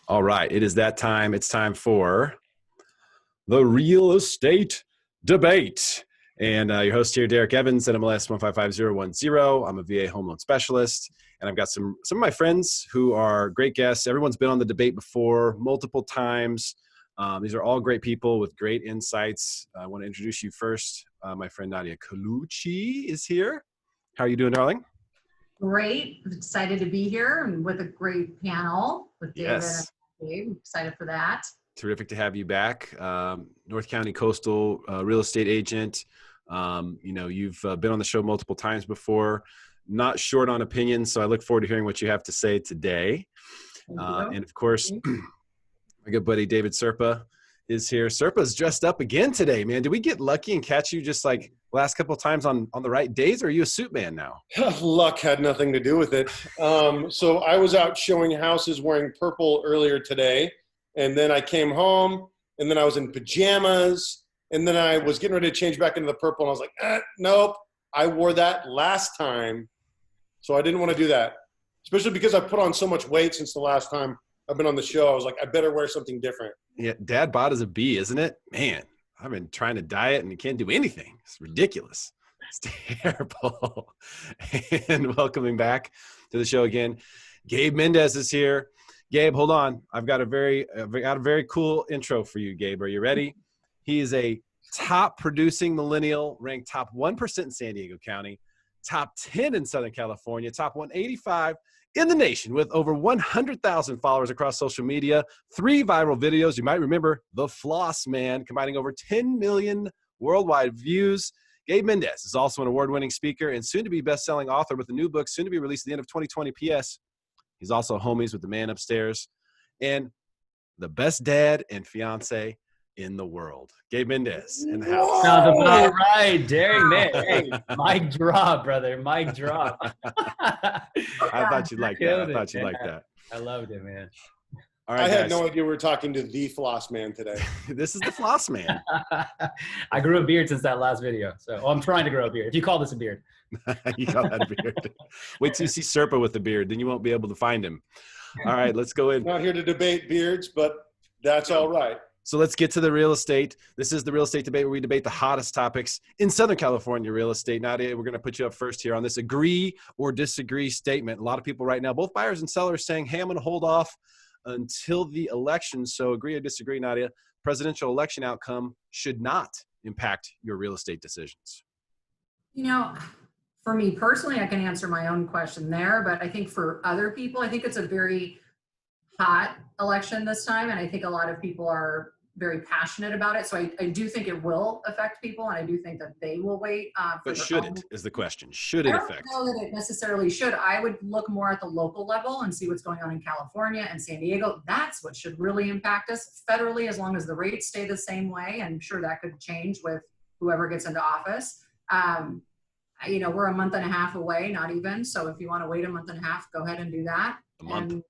All right, it is that time. It's time for the real estate debate. And your host here, Derrick Evans, NMLS 155010. I'm a VA home loan specialist, and I've got some of my friends who are great guests. Everyone's been on the debate before multiple times. These are all great people with great insights. I want to introduce you first. My friend Nadia Colucci is here. How are you doing, darling? Great. I'm excited to be here and with a great panel with David Yes. and Gabe. Excited for that. Terrific to have you back. North County coastal real estate agent. You've been on the show multiple times before, not short on opinions. So I look forward to hearing what you have to say today. And of course, my good buddy, David Serpa is here. Serpa's dressed up again today, man. Did we get lucky and catch you just like last couple of times on the right days, or are you a suit man now? Luck had nothing to do with it. So I was out showing houses wearing purple earlier today. And then I came home, and then I was in pajamas, and then I was getting ready to change back into the purple, and I was like, nope, I wore that last time, so I didn't want to do that, especially because I put on so much weight since the last time I've been on the show. I was like, I better wear something different. Yeah, dad bod is a bee, isn't it? Man, I've been trying to diet, and you can't do anything. It's ridiculous. It's terrible. And welcoming back to the show again, Gabe Mendez is here. Gabe, hold on. I've got a very cool intro for you, Gabe. Are you ready? He is a top producing millennial, ranked top 1% in San Diego County, top 10 in Southern California, top 185 in the nation with over 100,000 followers across social media, 3 viral videos. You might remember The Floss Man, combining over 10 million worldwide views. Gabe Mendes is also an award-winning speaker and soon-to-be best-selling author with a new book soon to be released at the end of 2020. P.S. He's also homies with the man upstairs and the best dad and fiance in the world. Gabe Mendez in the house. Sounds about right, Derrick. Man, hey, mic drop, brother. Mic drop. I thought you'd like that. I loved it, man. All right, I had guys. no idea we were talking to the Floss Man today. This is the Floss Man. I grew a beard since that last video. So I'm trying to grow a beard. If you call this a beard. You got that beard. Wait till you see Serpa with the beard, then you won't be able to find him. All right, let's go in. Not here to debate beards, but that's all right. So let's get to the real estate. This is the real estate debate where we debate the hottest topics in Southern California real estate. Nadia, we're going to put you up first here on this agree or disagree statement. A lot of people right now, both buyers and sellers, saying, hey, I'm going to hold off until the election. So agree or disagree, Nadia? Presidential election outcome should not impact your real estate decisions. You know, for me personally, I can answer my own question there, but I think for other people, I think it's a very hot election this time. And I think a lot of people are very passionate about it. So I do think it will affect people, and I do think that they will wait. But should it is the question. Should it affect? I don't know that it necessarily should. I would look more at the local level and see what's going on in California and San Diego. That's what should really impact us federally, as long as the rates stay the same way. And sure, that could change with whoever gets into office. We're a month and a half away, not even. So if you want to wait a month and a half, go ahead and do that. A month. And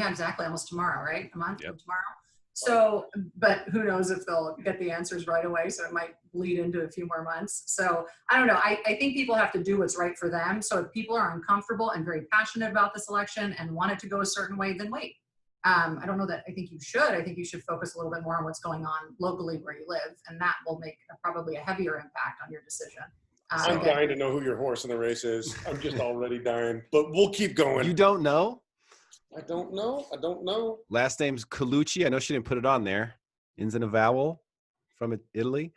exactly. Almost tomorrow, right? A month from tomorrow. So, but who knows if they'll get the answers right away. So it might bleed into a few more months. So I don't know. I think people have to do what's right for them. So if people are uncomfortable and very passionate about this election and want it to go a certain way, then wait. I don't know that I think you should. I think you should focus a little bit more on what's going on locally where you live. And that will make probably a heavier impact on your decision. I'm dying to know who your horse in the race is. I'm just already dying, but we'll keep going. You don't know? I don't know. Last name's Colucci. I know she didn't put it on there. Ends in a vowel from Italy.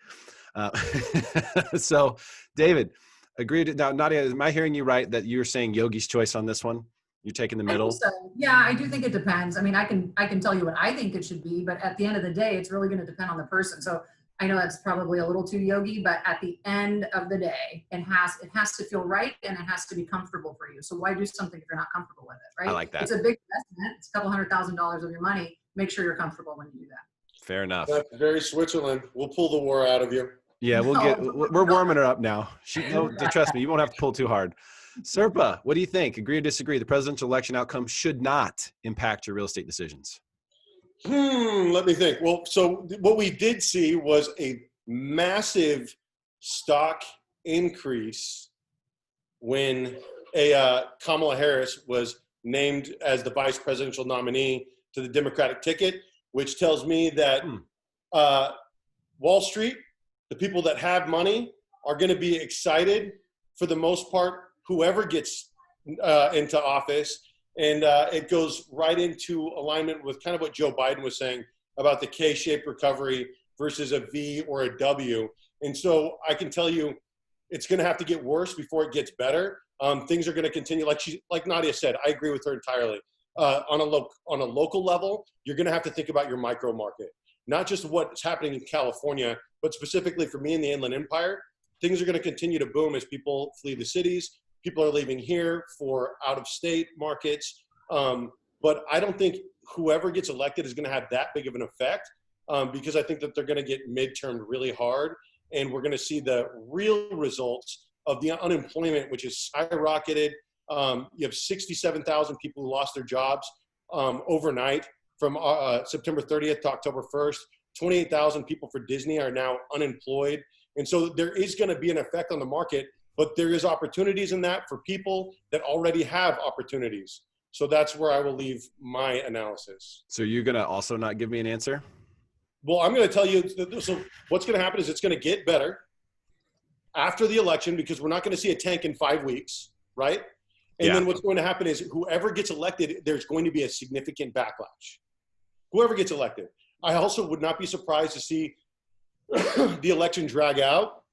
So, David, agreed. Now, Nadia, am I hearing you right that you're saying Yogi's choice on this one? You're taking the middle? So. Yeah, I do think it depends. I mean, I can tell you what I think it should be, but at the end of the day, it's really going to depend on the person. So I know that's probably a little too yogi, but at the end of the day, it has to feel right and it has to be comfortable for you. So why do something if you're not comfortable with it, right? I like that. It's a big investment. It's a couple $100,000 of your money. Make sure you're comfortable when you do that. Fair enough. That's very Switzerland. We'll pull the war out of you. Yeah, we're warming her up now. Trust me, you won't have to pull too hard. Serpa, what do you think? Agree or disagree? The presidential election outcome should not impact your real estate decisions. Let me think. Well, so what we did see was a massive stock increase when Kamala Harris was named as the vice presidential nominee to the Democratic ticket, which tells me that Wall Street, the people that have money, are going to be excited for the most part, whoever gets into office. And it goes right into alignment with kind of what Joe Biden was saying about the K-shaped recovery versus a V or a W. And so I can tell you it's going to have to get worse before it gets better. Things are going to continue. Like Nadia said, I agree with her entirely. On a local level, you're going to have to think about your micro market, not just what's happening in California, but specifically for me in the Inland Empire. Things are going to continue to boom as people flee the cities. People are leaving here for out-of-state markets. But I don't think whoever gets elected is going to have that big of an effect because I think that they're going to get midtermed really hard. And we're going to see the real results of the unemployment, which is skyrocketed. You have 67,000 people who lost their jobs overnight from September 30th to October 1st. 28,000 people for Disney are now unemployed. And so there is going to be an effect on the market, but there is opportunities in that for people that already have opportunities. So that's where I will leave my analysis. So you're going to also not give me an answer? Well, I'm going to tell you, so what's going to happen is it's going to get better after the election because we're not going to see a tank in 5 weeks, right? And then what's going to happen is whoever gets elected, there's going to be a significant backlash. Whoever gets elected. I also would not be surprised to see the election drag out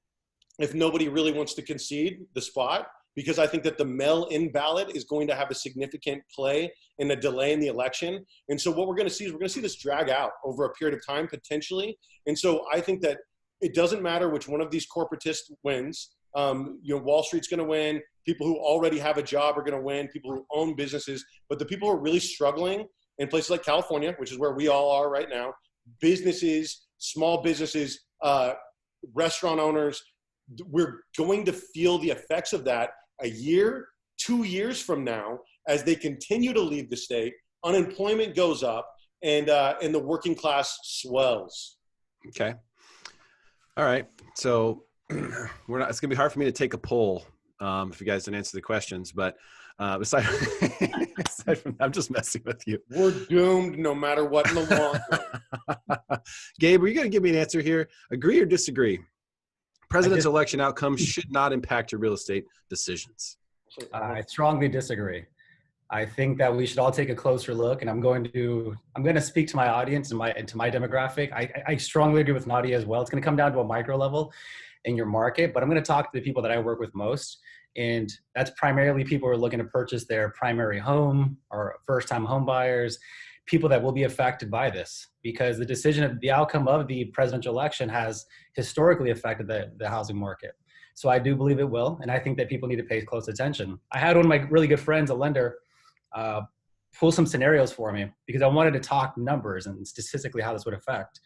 if nobody really wants to concede the spot, because I think that the mail-in ballot is going to have a significant play in a delay in the election. And so what we're going to see is we're going to see this drag out over a period of time potentially. And so I think that it doesn't matter which one of these corporatists wins. Wall Street's going to win. People who already have a job are going to win. People who own businesses. But the people who are really struggling in places like California, which is where we all are right now, businesses, small businesses, restaurant owners, we're going to feel the effects of that a year, 2 years from now as they continue to leave the state, unemployment goes up, and the working class swells. Okay. All right. So it's going to be hard for me to take a poll if you guys didn't answer the questions, but aside from that, I'm just messing with you. We're doomed no matter what in the long run. Gabe, are you going to give me an answer here? Agree or disagree? Presidential election outcomes should not impact your real estate decisions. I strongly disagree. I think that we should all take a closer look, and I'm going to speak to my audience and to my demographic. I strongly agree with Nadia as well. It's going to come down to a micro level in your market, but I'm going to talk to the people that I work with most, and that's primarily people who are looking to purchase their primary home or first-time home buyers, people that will be affected by this, because the outcome of the presidential election has historically affected the housing market. So I do believe it will, and I think that people need to pay close attention. I had one of my really good friends, a lender, pull some scenarios for me because I wanted to talk numbers and statistically how this would affect.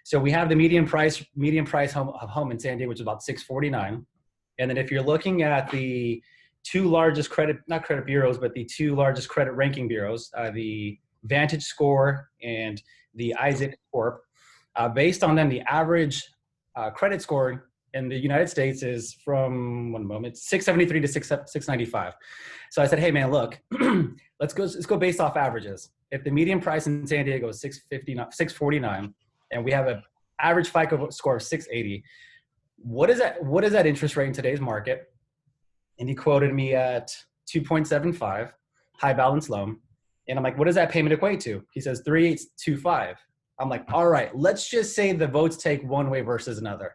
So we have the median price of home in San Diego, which is about $649. And then if you're looking at the two largest not credit bureaus, but the two largest credit ranking bureaus, the Vantage Score and the Isaac Corp, based on them, the average credit score in the United States is from 673 to 695. So I said, hey man, look, let's go based off averages. If the median price in San Diego is 649, and we have an average FICO score of 680, what is that interest rate in today's market? And he quoted me at 2.75, high balance loan. And I'm like, what does that payment equate to? He says 3.825. I'm like, all right, let's just say the votes take one way versus another.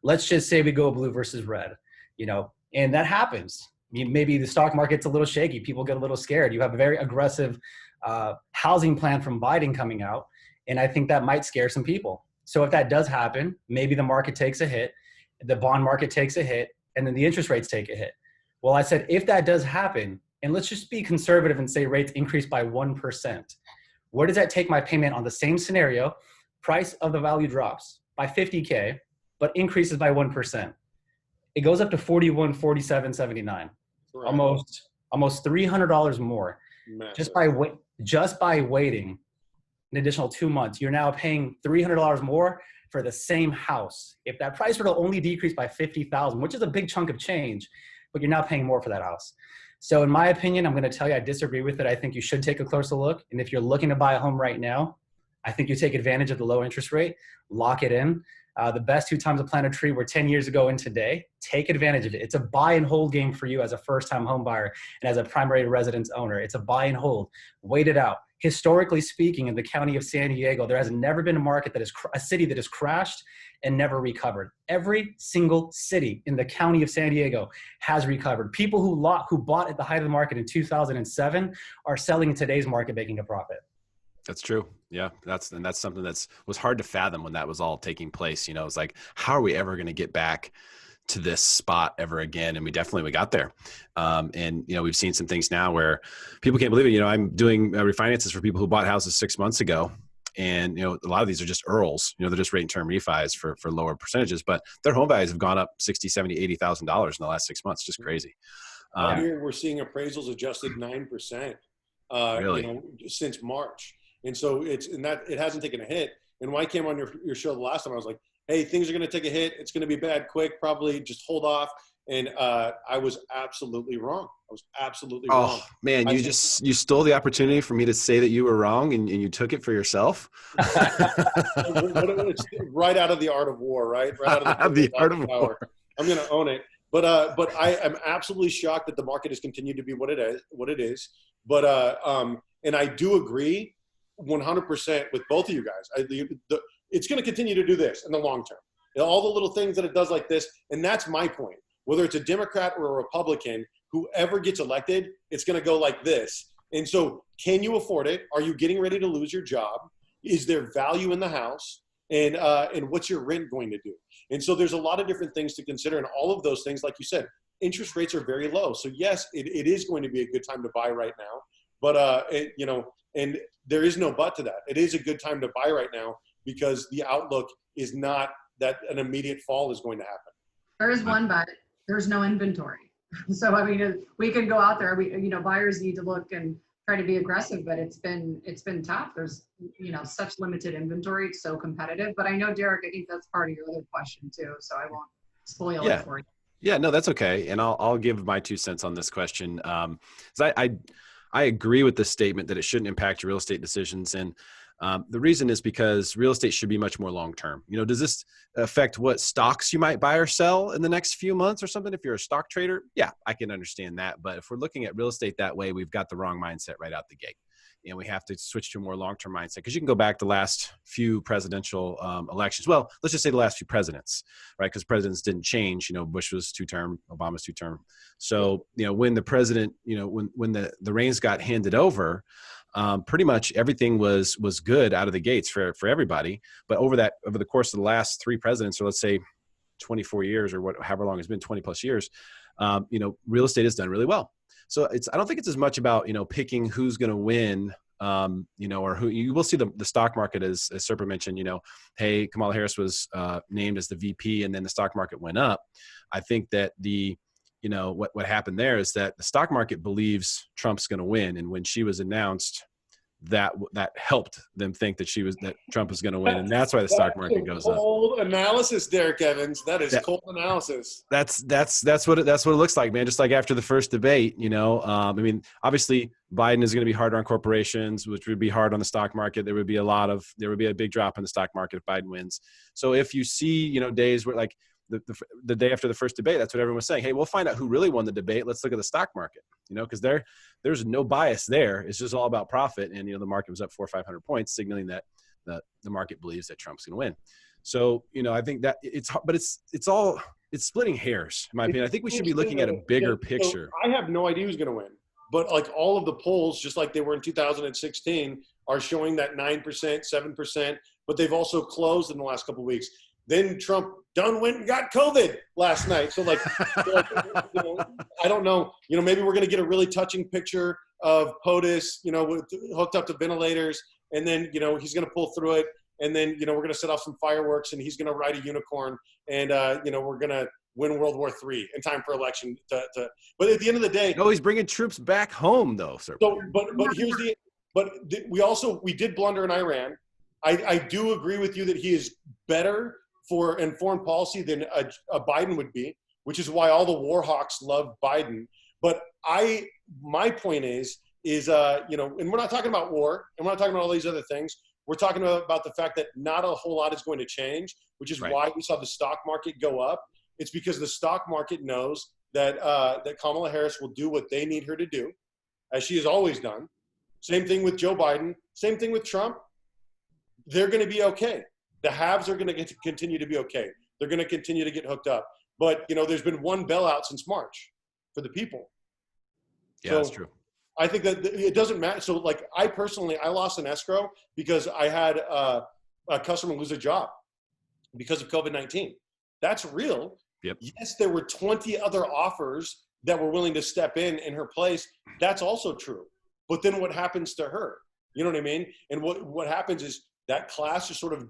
Let's just say we go blue versus red, and that happens. Maybe the stock market's a little shaky. People get a little scared. You have a very aggressive housing plan from Biden coming out, and I think that might scare some people. So if that does happen, maybe the market takes a hit, the bond market takes a hit, and then the interest rates take a hit. Well, I said, if that does happen, and let's just be conservative and say rates increase by 1%, where does that take my payment on the same scenario? Price of the value drops by 50K, but increases by 1%. It goes up to 41, 47, 79, right. almost $300 more. Massive. Just by waiting an additional 2 months. You're now paying $300 more for the same house. If that price were to only decrease by $50,000, which is a big chunk of change, but you're now paying more for that house. So in my opinion, I'm going to tell you, I disagree with it. I think you should take a closer look. And if you're looking to buy a home right now, I think you take advantage of the low interest rate, lock it in. The best 2 times to plant a tree were 10 years ago and today. Take advantage of it. It's a buy and hold game for you as a first-time home buyer and as a primary residence owner. It's a buy and hold. Wait it out. Historically speaking, in the county of San Diego, there has never been a market that is a city that has crashed and never recovered. Every single city in the county of San Diego has recovered. People who bought at the height of the market in 2007 are selling in today's market, making a profit. That's true. Yeah. That's something was hard to fathom when that was all taking place. You know, it's like, how are we ever going to get back to this spot ever again? And we got there. And, you know, we've seen some things now where people can't believe it. You know, I'm doing refinances for people who bought houses 6 months ago. And, you know, a lot of these are just IRRRLs, you know, they're just rate and term refis for lower percentages, but their home values have gone up $60, $70, $80,000 in the last 6 months. Just crazy. Here we're seeing appraisals adjusted 9%, Really? you know, since March. And so it hasn't taken a hit. And when I came on your show the last time, I was like, hey, things are going to take a hit. It's going to be bad quick, probably just hold off. And I was absolutely wrong. Wrong. Oh man, you stole the opportunity for me to say that you were wrong and you took it for yourself. It's right out of The Art of War, right? Right out of the Art of War. I'm going to own it. But I am absolutely shocked that the market has continued to be what it is. But and I do agree 100% with both of you guys. It's going to continue to do this in the long term. You know, all the little things that it does like this, and that's my point. Whether it's a Democrat or a Republican, whoever gets elected, it's going to go like this. And so, can you afford it? Are you getting ready to lose your job? Is there value in the house? And what's your rent going to do? And so, there's a lot of different things to consider, and all of those things, like you said, interest rates are very low. So yes, it is going to be a good time to buy right now. But you know, and there is no but to that. It is a good time to buy right now because the outlook is not that an immediate fall is going to happen. There is one but. There's no inventory. So, I mean, we can go out there, buyers need to look and try to be aggressive, but it's been tough. There's, such limited inventory. It's so competitive, but I know, Derrick, I think that's part of your other question too. So I won't spoil it for you. Yeah, no, that's okay. And I'll give my 2 cents on this question. So I agree with the statement that it shouldn't impact your real estate decisions. And the reason is because real estate should be much more long-term. You know, does this affect what stocks you might buy or sell in the next few months or something? If you're a stock trader, yeah, I can understand that. But if we're looking at real estate that way, we've got the wrong mindset right out the gate. And we have to switch to a more long-term mindset because you can go back the last few presidential elections. Well, let's just say the last few presidents, right? Because presidents didn't change. You know, Bush was 2-term, Obama's 2-term. So, when the president, when the reins got handed over, pretty much everything was good out of the gates for everybody. But over the course of the last 3 presidents, or let's say 24 years or however long it's been, 20 plus years, real estate has done really well. So I don't think it's as much about, picking who's going to win, or who. You will see the stock market, as Serpa mentioned, hey, Kamala Harris was named as the VP and then the stock market went up. I think that what happened there is that the stock market believes Trump's going to win. And when she was announced, that helped them think that Trump was going to win. And that's why the stock market goes up. Cold analysis, Derrick Evans. That is cold analysis. That's what it looks like, man. Just like after the first debate, I mean, obviously Biden is going to be harder on corporations, which would be hard on the stock market. There would be a big drop in the stock market if Biden wins. So if you see, days where like, the day after the first debate, that's what everyone was saying. Hey, we'll find out who really won the debate. Let's look at the stock market, because there's no bias there. It's just all about profit. And, the market was up 400 or 500 points, signaling that the market believes that Trump's going to win. So, I think that it's splitting hairs, in my opinion. I think we should be looking at a bigger picture. I have no idea who's going to win, but like all of the polls, just like they were in 2016, are showing that 9%, 7%, but they've also closed in the last couple of weeks. Then Trump went and got COVID last night. So I don't know, maybe we're going to get a really touching picture of POTUS, hooked up to ventilators. And then, he's going to pull through it. And then, we're going to set off some fireworks and he's going to ride a unicorn. And, we're going to win World War III in time for election. But at the end of the day. No, he's bringing troops back home though, sir. So, we did blunder in Iran. I do agree with you that he is better for foreign policy than a Biden would be, which is why all the war hawks love Biden. But my point is, you know, and we're not talking about war, and we're not talking about all these other things. We're talking about the fact that not a whole lot is going to change, which is why we saw the stock market go up. It's because the stock market knows that that Kamala Harris will do what they need her to do, as she has always done. Same thing with Joe Biden. Same thing with Trump. They're going to be okay. The haves are going to continue to be okay. They're going to continue to get hooked up. But, you know, there's been one bailout since March for the people. Yeah, so that's true. I think that it doesn't matter. So, like, I lost an escrow because I had a customer lose a job because of COVID-19. That's real. Yep. Yes, there were 20 other offers that were willing to step in her place. That's also true. But then what happens to her? You know what I mean? And what happens is that class is sort of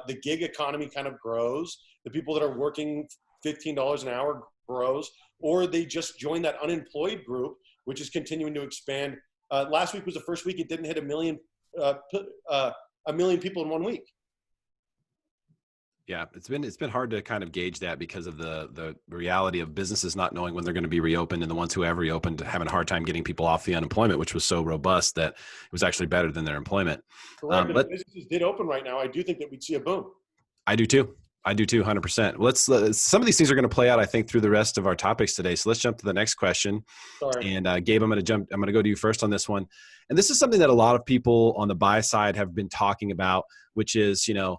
the gig economy kind of grows. The people that are working $15 an hour grows, or they just join that unemployed group, which is continuing to expand. Last week was the first week it didn't hit a million people in 1 week. Yeah, it's been hard to kind of gauge that because of the reality of businesses not knowing when they're going to be reopened, and the ones who have reopened having a hard time getting people off the unemployment, which was so robust that it was actually better than their employment. Correct. But if businesses did open right now, I do think that we'd see a boom. I do too, 100%. Let's some of these things are going to play out, I think, through the rest of our topics today. So let's jump to the next question. Sorry. And Gabe, I'm going to go to you first on this one. And this is something that a lot of people on the buy side have been talking about, which is, you know,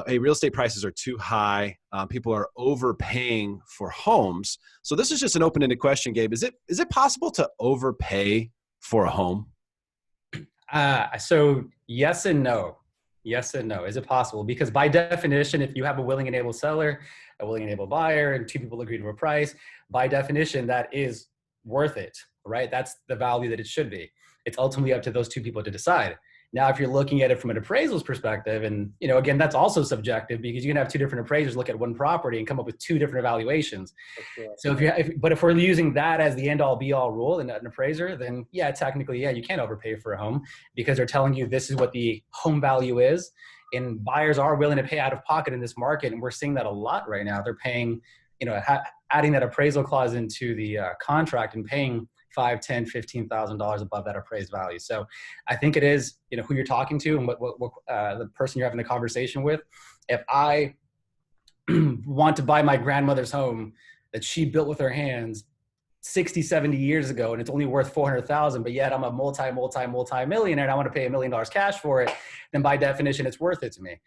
hey, real estate prices are too high. People are overpaying for homes. So this is just an open-ended question, Gabe. Is it possible to overpay for a home? So yes and no. Yes and no. Is it possible? Because by definition, if you have a willing and able seller, a willing and able buyer, and two people agree to a price, by definition, that is worth it, right? That's the value that it should be. It's ultimately up to those two people to decide. Now, if you're looking at it from an appraisal's perspective, and, you know, again, that's also subjective because you can have two different appraisers look at one property and come up with two different evaluations. So if we're using that as the end all be all rule in an appraiser, then yeah, technically, yeah, you can't overpay for a home because they're telling you this is what the home value is. And buyers are willing to pay out of pocket in this market. And we're seeing that a lot right now. They're paying, you know, adding that appraisal clause into the contract and paying $5,000, $10,000, $15,000 above that appraised value. So I think it is, you know, who you're talking to and what the person you're having the conversation with. If I want to buy my grandmother's home that she built with her hands 60, 70 years ago, and it's only worth 400,000, but yet I'm a multi-millionaire and I want to pay $1 million cash for it, then by definition, it's worth it to me.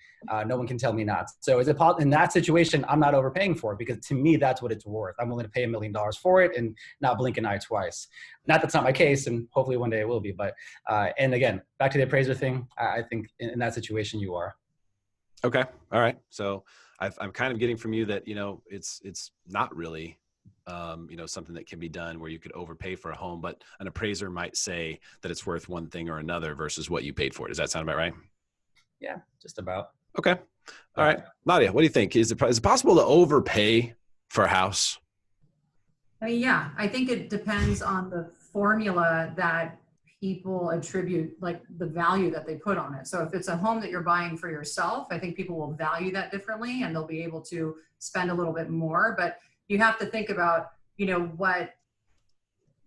No one can tell me not. So in that situation, I'm not overpaying for it because to me, that's what it's worth. I'm willing to pay $1 million for it and not blink an eye twice. That's not my case, and hopefully one day it will be. But and again, back to the appraiser thing, I think in that situation you are. Okay. All right. So I'm kind of getting from you that, you know, it's not really you know, something that can be done where you could overpay for a home, but an appraiser might say that it's worth one thing or another versus what you paid for it. Does that sound about right? Yeah, just about. Okay. All right. Nadia, what do you think? Is it possible to overpay for a house? Yeah, I think it depends on the formula that people attribute, like the value that they put on it. So if it's a home that you're buying for yourself, I think people will value that differently and they'll be able to spend a little bit more. But you have to think about, you know,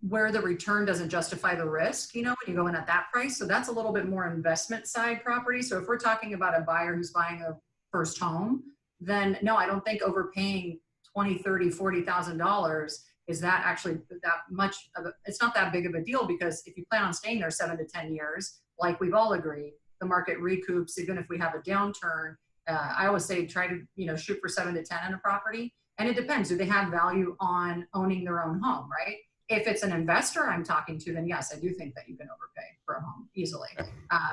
where the return doesn't justify the risk, you know, when you go in at that price. So that's a little bit more investment side property. So if we're talking about a buyer who's buying a first home, then no, I don't think overpaying $20,000, $30,000, $40,000 is that actually that much of it's not that big of a deal, because if you plan on staying there 7 to 10 years, like we've all agreed, the market recoups, even if we have a downturn. I always say, try to, you know, shoot for 7 to 10 in a property. And it depends. Do they have value on owning their own home, right? If it's an investor I'm talking to, then yes, I do think that you can overpay for a home easily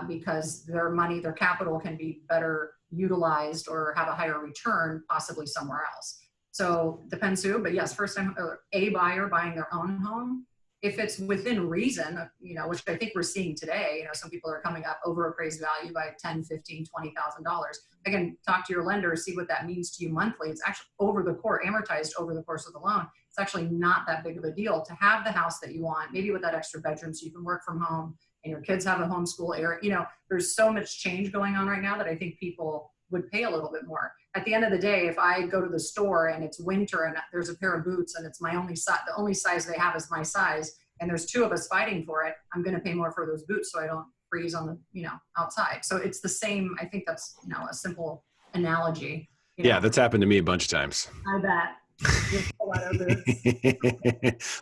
because their money, their capital can be better utilized or have a higher return possibly somewhere else. So depends who, but yes, first time a buyer buying their own home, if it's within reason, you know, which I think we're seeing today, you know, some people are coming up over appraised value by $10,000, $15,000, $20,000. Again, talk to your lender, see what that means to you monthly. It's actually amortized over the course of the loan. It's actually not that big of a deal to have the house that you want, maybe with that extra bedroom so you can work from home and your kids have a homeschool area. You know, there's so much change going on right now that I think people would pay a little bit more. At the end of the day, if I go to the store and it's winter and there's a pair of boots and it's my only size, the only size they have is my size, and there's two of us fighting for it, I'm going to pay more for those boots so I don't freeze on the, outside. So it's the same. I think that's, a simple analogy. Yeah, that's happened to me a bunch of times. I bet.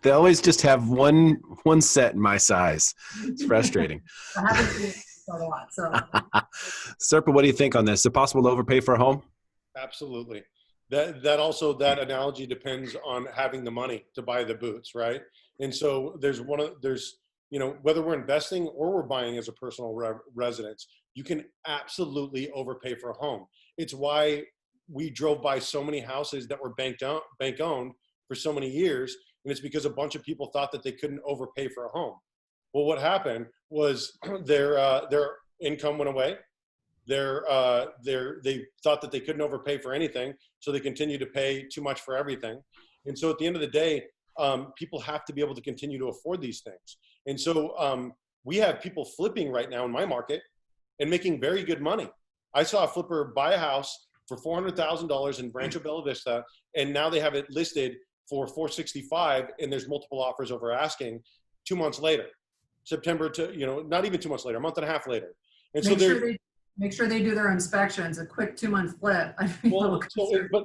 They always just have one set in my size. It's frustrating. I haven't seen it quite a lot. So, Serpa, what do you think on this? Is it possible to overpay for a home? Absolutely. That analogy depends on having the money to buy the boots, right? And so there's whether we're investing or we're buying as a personal residence, you can absolutely overpay for a home. It's why we drove by so many houses that were bank owned for so many years, and it's because a bunch of people thought that they couldn't overpay for a home. Well, what happened was their income went away. They thought that they couldn't overpay for anything, so they continued to pay too much for everything. And so at the end of the day, people have to be able to continue to afford these things. And so we have people flipping right now in my market and making very good money. I saw a flipper buy a house for $400,000 in Rancho Bella Vista, and now they have it listed for $465,000, and there's multiple offers over asking 2 months later. September to, not even 2 months later, a month and a half later. And make sure they do their inspections, a quick 2-month flip.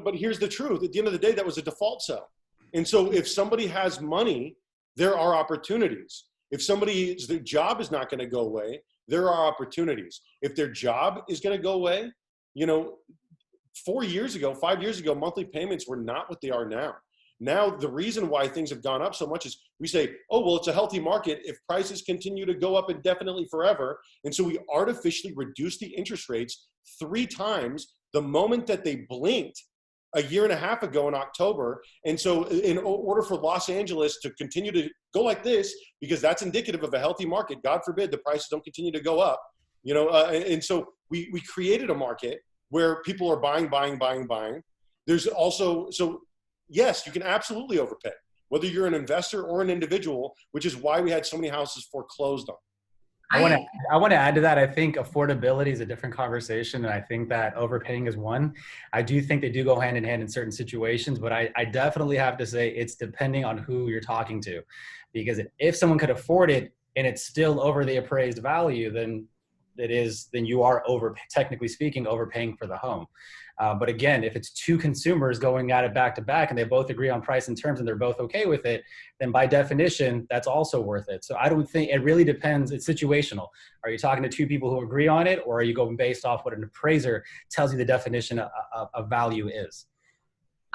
But here's the truth. At the end of the day, that was a default sell. And so if somebody has money, there are opportunities. If their job is not going to go away, there are opportunities. If their job is going to go away, 5 years ago, monthly payments were not what they are now. Now, the reason why things have gone up so much is we say, oh, well, it's a healthy market if prices continue to go up indefinitely forever. And so we artificially reduce the interest rates 3 times the moment that they blinked a year and a half ago in October. And so in order for Los Angeles to continue to go like this, because that's indicative of a healthy market, God forbid the prices don't continue to go up, and so we created a market where people are buying. There's also, yes, you can absolutely overpay, whether you're an investor or an individual, which is why we had so many houses foreclosed on. I want to add to that. I think affordability is a different conversation, and I think that overpaying is one. I do think they do go hand in hand in certain situations, but I definitely have to say it's depending on who you're talking to, because if someone could afford it and it's still over the appraised value, then you are technically speaking, overpaying for the home. But again, if it's 2 consumers going at it back to back and they both agree on price and terms and they're both okay with it, then by definition, that's also worth it. So I don't think it really depends. It's situational. Are you talking to 2 people who agree on it, or are you going based off what an appraiser tells you the definition of value is?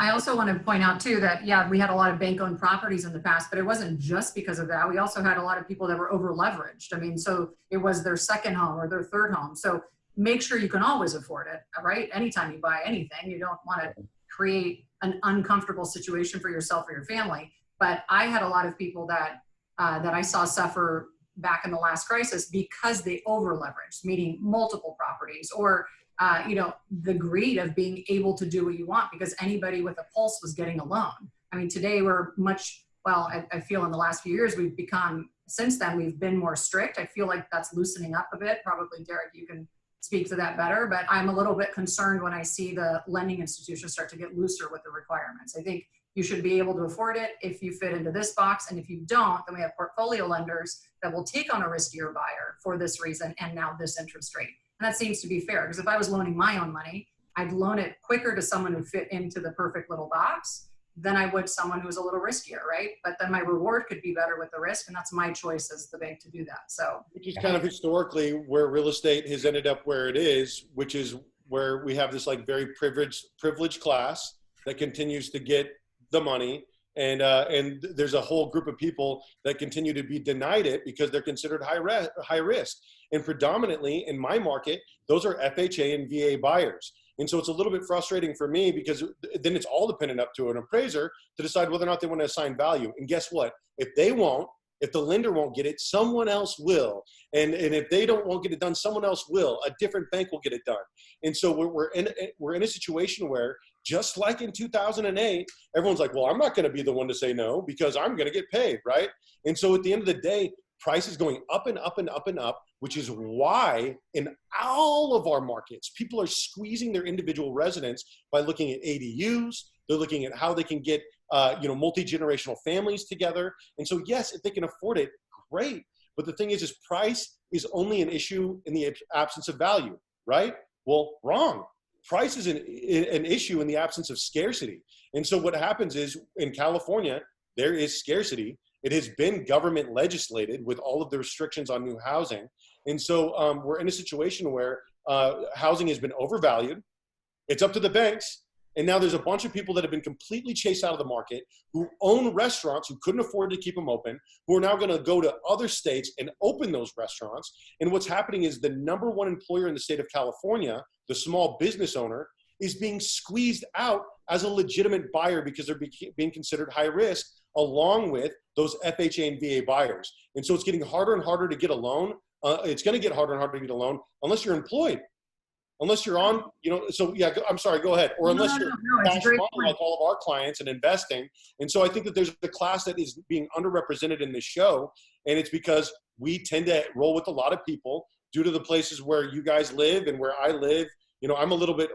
I also want to point out too that, we had a lot of bank-owned properties in the past, but it wasn't just because of that. We also had a lot of people that were over-leveraged. I mean, so it was their second home or their third home. So make sure you can always afford it, right? Anytime you buy anything, you don't want to create an uncomfortable situation for yourself or your family. But I had a lot of people that I saw suffer back in the last crisis because they over-leveraged, meaning multiple properties, or the greed of being able to do what you want, because anybody with a pulse was getting a loan. I mean, today we're I feel in the last few years since then we've been more strict. I feel like that's loosening up a bit. Probably Derrick, you can speak to that better, but I'm a little bit concerned when I see the lending institutions start to get looser with the requirements. I think you should be able to afford it if you fit into this box. And if you don't, then we have portfolio lenders that will take on a riskier buyer for this reason and now this interest rate. And that seems to be fair, because if I was loaning my own money, I'd loan it quicker to someone who fit into the perfect little box than I would someone who's a little riskier, right? But then my reward could be better with the risk, and that's my choice as the bank to do that. So, which is kind of historically where real estate has ended up where it is, which is where we have this like very privileged class that continues to get the money, and there's a whole group of people that continue to be denied it because they're considered high risk. And predominantly in my market, those are FHA and VA buyers. And so it's a little bit frustrating for me because then it's all dependent up to an appraiser to decide whether or not they want to assign value. And guess what? If the lender won't get it, someone else will. And if they won't get it done, someone else will. A different bank will get it done. And so we're in a situation where, just like in 2008, everyone's like, well, I'm not going to be the one to say no because I'm going to get paid, right? And so at the end of the day, price is going up and up and up and up, which is why in all of our markets, people are squeezing their individual residents by looking at ADUs. They're looking at how they can get, multi-generational families together. And so, yes, if they can afford it, great. But the thing is price is only an issue in the absence of value, right? Well, wrong. Price is an issue in the absence of scarcity. And so what happens is in California, there is scarcity. It has been government legislated with all of the restrictions on new housing. And so we're in a situation where housing has been overvalued. It's up to the banks. And now there's a bunch of people that have been completely chased out of the market, who own restaurants, who couldn't afford to keep them open, who are now going to go to other states and open those restaurants. And what's happening is the number one employer in the state of California, the small business owner, is being squeezed out as a legitimate buyer because they're being considered high risk, along with those FHA and VA buyers. And so it's getting harder and harder to get a loan. It's going to get harder and harder to get a loan unless you're employed. Unless you're on, so yeah, I'm sorry, go ahead. Or unless you're cash money like all of our clients and investing. And so I think that there's a class that is being underrepresented in this show. And it's because we tend to roll with a lot of people due to the places where you guys live and where I live. I'm a little bit,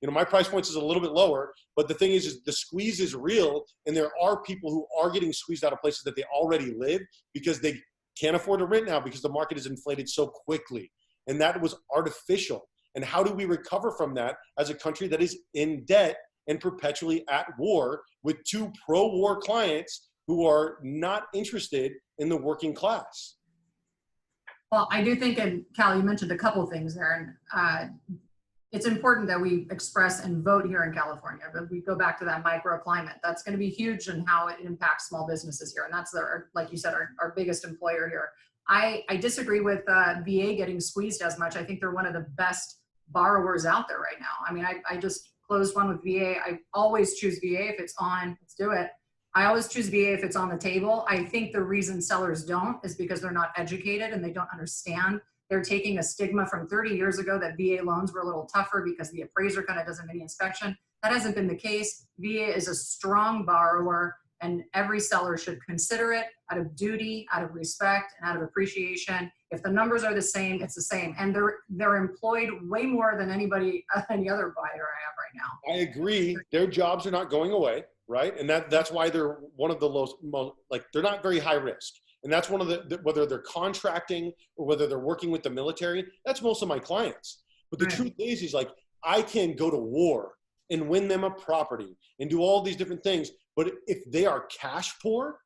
my price points is a little bit lower, but the thing is the squeeze is real. And there are people who are getting squeezed out of places that they already live because they can't afford to rent now because the market is inflated so quickly. And that was artificial. And how do we recover from that as a country that is in debt and perpetually at war with two pro-war clients who are not interested in the working class? Well, I do think, and Cal, you mentioned a couple of things there, and it's important that we express and vote here in California. But we go back to that microclimate. That's going to be huge in how it impacts small businesses here. And that's, like you said, our biggest employer here. I disagree with VA getting squeezed as much. I think they're one of the best borrowers out there right now. I mean, I just closed one with VA. I always choose VA if it's on, let's do it. I always choose VA if it's on the table. I think the reason sellers don't is because they're not educated and they don't understand. They're taking a stigma from 30 years ago that VA loans were a little tougher because the appraiser kind of does a mini inspection. That hasn't been the case. VA is a strong borrower, and every seller should consider it out of duty, out of respect, and out of appreciation. If the numbers are the same, it's the same. And they're employed way more than any other buyer I have right now. I agree. Their jobs are not going away, right? And that's why they're one of the most they're not very high risk. And that's one of whether they're contracting or whether they're working with the military, that's most of my clients. But the truth is I can go to war and win them a property and do all these different things. But if they are cash poor,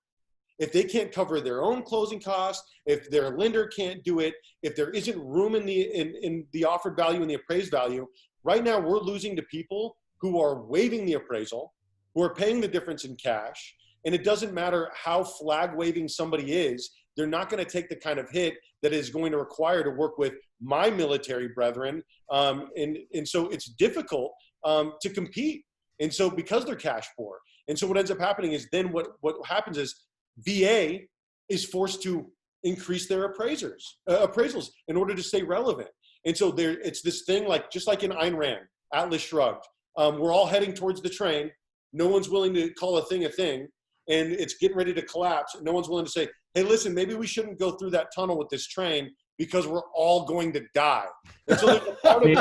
if they can't cover their own closing costs, if their lender can't do it, if there isn't room in the offered value and the appraised value, right now we're losing to people who are waiving the appraisal, who are paying the difference in cash. And it doesn't matter how flag waving somebody is, they're not going to take the kind of hit that is going to require to work with my military brethren. And so it's difficult to compete. And so because they're cash poor. And so what ends up happening is then what happens is VA is forced to increase their appraisals in order to stay relevant. And so it's this thing just like in Ayn Rand, Atlas Shrugged. We're all heading towards the train. No one's willing to call a thing, and it's getting ready to collapse. No one's willing to say, hey, listen, maybe we shouldn't go through that tunnel with this train because we're all going to die. And so there's a part of it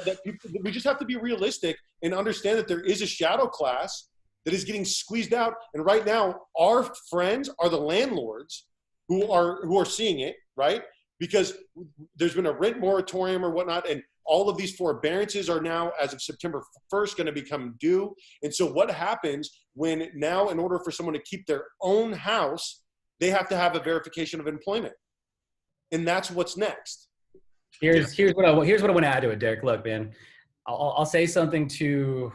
that we just have to be realistic and understand that there is a shadow class that is getting squeezed out. And right now, our friends are the landlords who are seeing it, right? Because there's been a rent moratorium or whatnot, and all of these forbearances are now, as of September 1st, going to become due. And so what happens when now, in order for someone to keep their own house, they have to have a verification of employment? And that's what's next. Here's what I want to add to it, Derrick. Look, man, I'll say something to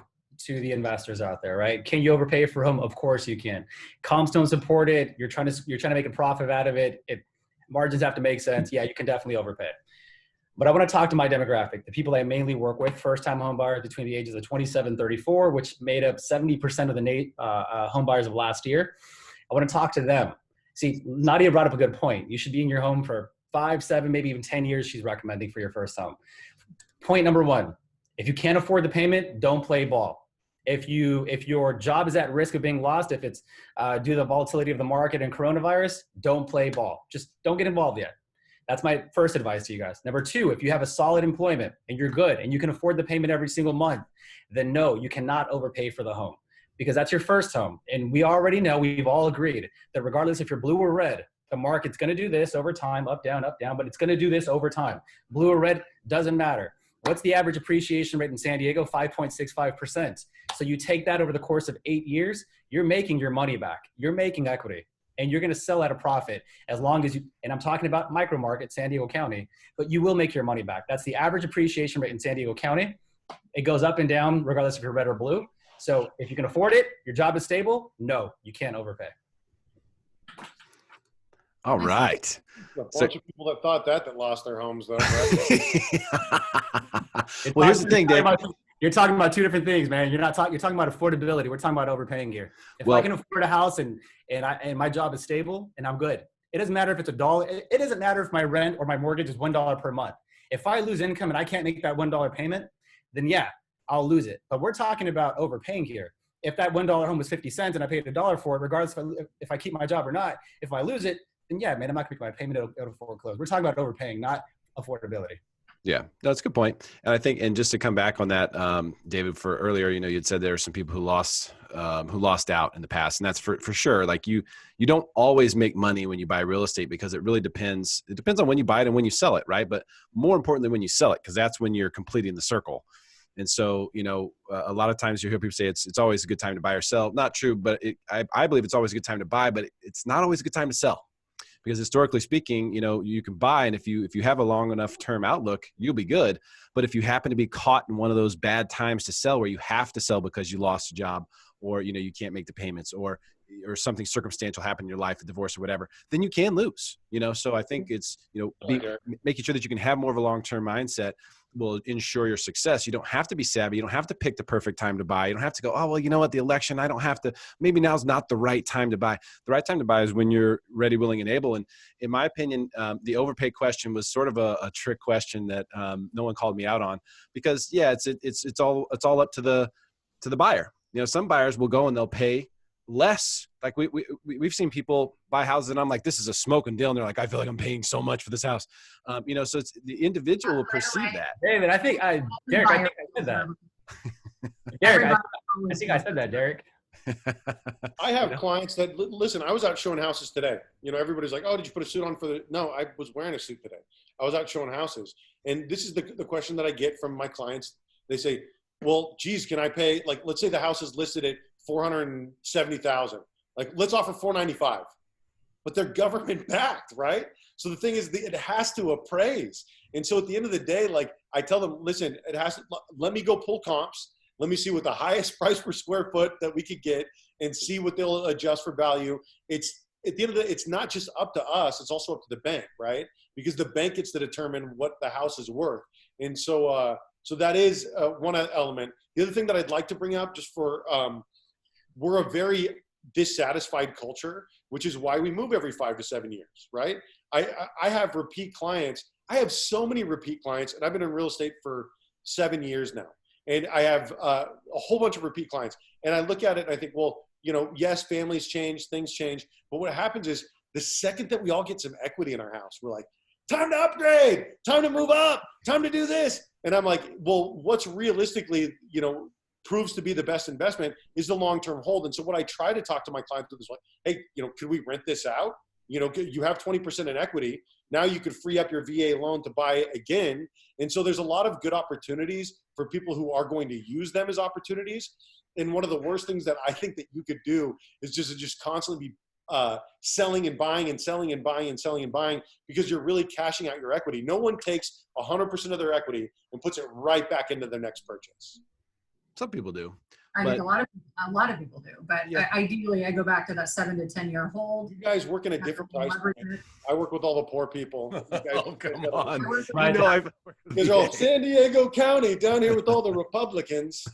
the investors out there, right? Can you overpay for home? Of course you can. Comps don't support it. You're trying to make a profit out of it. Margins have to make sense. Yeah, you can definitely overpay. But I want to talk to my demographic, the people I mainly work with, first-time home buyers between the ages of 27 and 34, which made up 70% of the home buyers of last year. I want to talk to them. See, Nadia brought up a good point. You should be in your home for 5, 7, maybe even 10 years, she's recommending for your first home. Point number one, if you can't afford the payment, don't play ball. If your job is at risk of being lost, if it's due to the volatility of the market and coronavirus, don't play ball. Just don't get involved yet. That's my first advice to you guys. Number two, if you have a solid employment and you're good and you can afford the payment every single month, then no, you cannot overpay for the home because that's your first home. And we already know, we've all agreed that regardless if you're blue or red, the market's going to do this over time, up, down, but it's going to do this over time. Blue or red, doesn't matter. What's the average appreciation rate in San Diego? 5.65%. So you take that over the course of 8 years, you're making your money back. You're making equity. And you're going to sell at a profit as long as you, and I'm talking about micro market, San Diego County, but you will make your money back. That's the average appreciation rate in San Diego County. It goes up and down regardless if you're red or blue. So if you can afford it, your job is stable, no, you can't overpay. All right. A bunch of people that thought that lost their homes, though. Right? Well, here's the thing, Dave. You're talking about two different things, man. You're talking about affordability. We're talking about overpaying here. If I can afford a house and my job is stable and I'm good, it doesn't matter if it's $1. It doesn't matter if my rent or my mortgage is $1 per month. If I lose income and I can't make that $1 payment, then yeah, I'll lose it. But we're talking about overpaying here. If that $1 home was 50 cents and I paid $1 for it, regardless if I keep my job or not, if I lose it, then yeah, man, I'm not going to make my payment, it'll foreclose. We're talking about overpaying, not affordability. Yeah, that's a good point. And I think, and just to come back on that, David, for earlier, you'd said there are some people who lost out in the past, and that's for sure. Like you don't always make money when you buy real estate because it really depends. It depends on when you buy it and when you sell it, right? But more importantly, when you sell it, because that's when you're completing the circle. And so, a lot of times you hear people say it's always a good time to buy or sell. Not true, but I believe it's always a good time to buy, but it's not always a good time to sell. Because historically speaking, you can buy, and if you have a long enough term outlook, you'll be good. But if you happen to be caught in one of those bad times to sell, where you have to sell because you lost a job, or you can't make the payments, or something circumstantial happened in your life, a divorce or whatever, then you can lose. So I think it's making sure that you can have more of a long-term mindset will ensure your success. You don't have to be savvy. You don't have to pick the perfect time to buy. You don't have to go, oh, well, you know what, the election, I don't have to, maybe now's not the right time to buy. The right time to buy is when you're ready, willing, and able. And in my opinion, the overpay question was sort of a trick question that no one called me out on, because yeah, it's all up to the buyer. Some buyers will go and they'll pay less. Like we've seen people buy houses and I'm like, this is a smoking deal. And they're like, I feel like I'm paying so much for this house. So it's the individual will perceive that. David, Derrick, I said that. Derrick, I think I said that, Derrick. I have clients that, listen, I was out showing houses today. Everybody's like, oh, did you put a suit on for the, no, I was wearing a suit today. I was out showing houses. And this is the question that I get from my clients. They say, well, geez, can I pay, like, let's say the house is listed at $470,000. Like, let's offer $495,000, but they're government backed, right? So the thing is, it has to appraise. And so at the end of the day, like I tell them, listen, let me go pull comps. Let me see what the highest price per square foot that we could get and see what they'll adjust for value. It's at the end of the day, it's not just up to us. It's also up to the bank, right? Because the bank gets to determine what the house is worth. And so, so that is one element. The other thing that I'd like to bring up, just for, we're a very dissatisfied culture, which is why we move every 5 to 7 years, right? I have repeat clients. I have so many repeat clients, and I've been in real estate for 7 years now. And I have a whole bunch of repeat clients. And I look at it and I think, well, yes, families change, things change. But what happens is the second that we all get some equity in our house, we're like, time to upgrade, time to move up, time to do this. And I'm like, well, what's realistically, proves to be the best investment is the long-term hold. And so what I try to talk to my clients is like, hey, could we rent this out? You have 20% in equity. Now you could free up your VA loan to buy it again. And so there's a lot of good opportunities for people who are going to use them as opportunities. And one of the worst things that I think that you could do is just constantly be selling and buying and selling and buying and selling and buying, because you're really cashing out your equity. No one takes 100% of their equity and puts it right back into their next purchase. Some people do. I think a lot of people do, but yeah. Ideally I go back to that 7 to 10 year hold. You guys work in a different price point. I work with all the poor people. Oh, come on. Because all San Diego County down here with all the Republicans.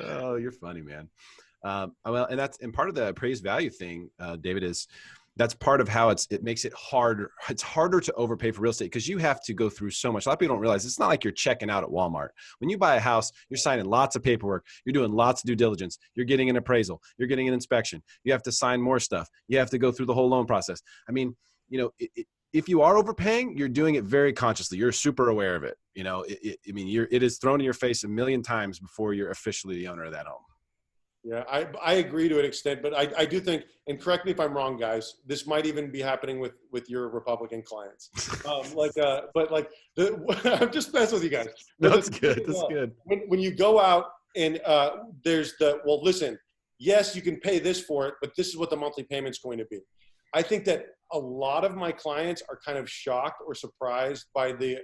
Oh, you're funny, man. Well, and part of the appraised value thing, David, is that's part of how it makes it harder. It's harder to overpay for real estate because you have to go through so much. A lot of people don't realize it's not like you're checking out at Walmart. When you buy a house, you're signing lots of paperwork. You're doing lots of due diligence. You're getting an appraisal. You're getting an inspection. You have to sign more stuff. You have to go through the whole loan process. I mean, you know, if you are overpaying, you're doing it very consciously. You're super aware of it. You know, it is thrown in your face a million times before you're officially the owner of that home. Yeah, I agree to an extent, but I do think, and correct me if I'm wrong, guys, this might even be happening with your Republican clients. I'm just messing with you guys. That's good. That's good. When you go out and there's well, listen, yes, you can pay this for it, but this is what the monthly payment's going to be. I think that a lot of my clients are kind of shocked or surprised by they're